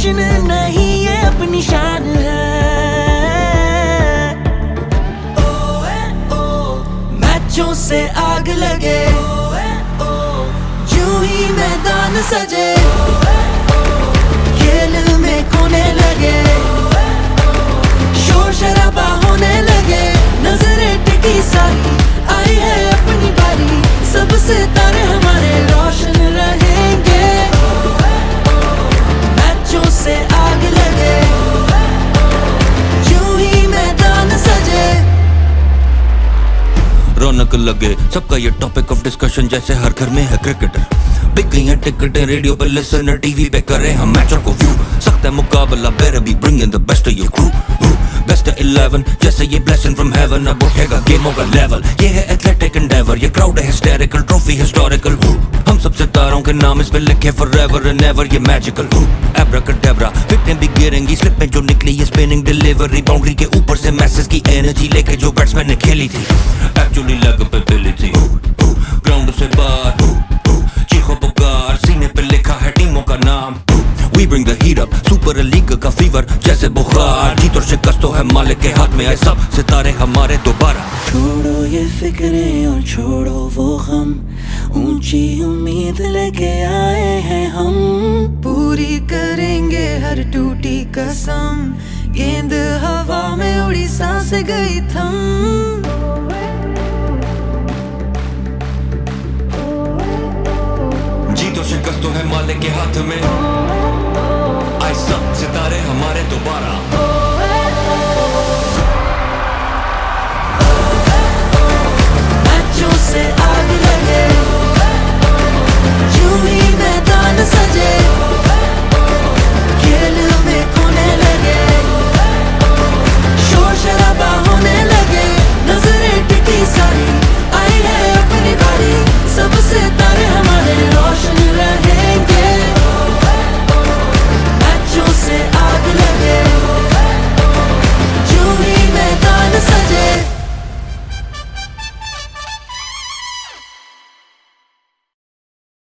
जश्न नहीं ये अपनी शान है। मैचों से आग लगे जो ही मैदान सजे, खेल में कोने लगे, शोर शराबा होने लगे, नजरें टिकी सारी आई है अपनी बारी, सबसे तारे हमारे रोशन रहेंगे। मैचों से आग लगे जो ही मैदान सजे। रौनक लगे सबका ये टॉपिक ऑफ डिस्कशन, जैसे हर घर में है क्रिकेटर। बिक गई हैं टिकटें, रेडियो पे लिसनर, टीवी पे करें हम मैचों को व्यू। सख्त है मुकाबला, better be bringing the best of your crew। Best of 11 जैसे ये blessing from heaven, अब उठेगा गेमों का लेवल। ये है एथलेटिक एंडेवर, ये क्राउड है हिस्टेरिकल, ट्रॉफी हिस्टोरिकल। हम सब सितारों के नाम इस पे लिखे forever and ever, ये मैजिकल। एब्राकडेब्रा विकेटें भी गिरेंगी, स्लिप में जो निकली ये स्पिनिंग डिलीवरी, बाउंड्री के ऊपर से मैसेज की एनर्जी लेके जो बैट्समैन ने खेली थी, एक्चुअली लेग पे पिली थी। ग्राउंड से बाहर चीखो पुकार, सीने पे लिखा है टीमों का नाम। We bring the heat up, super league का फीवर जैसे बुखार। जीत और शिकस्त तो है मालिक के हाथ में, आए सब सितारे हमारे दोबारा। छोड़ो ये फिक्रें और छोड़ो वो गम, ऊंची उम्मीद लेके आए हैं हम। पूरी करेंगे हर टूटी कसम, गेंद हवा में उड़ी सांसें गई थम। जीत और शिकस्त तो है मालिक के हाथ में, आए सब सितारे हमारे दोबारा।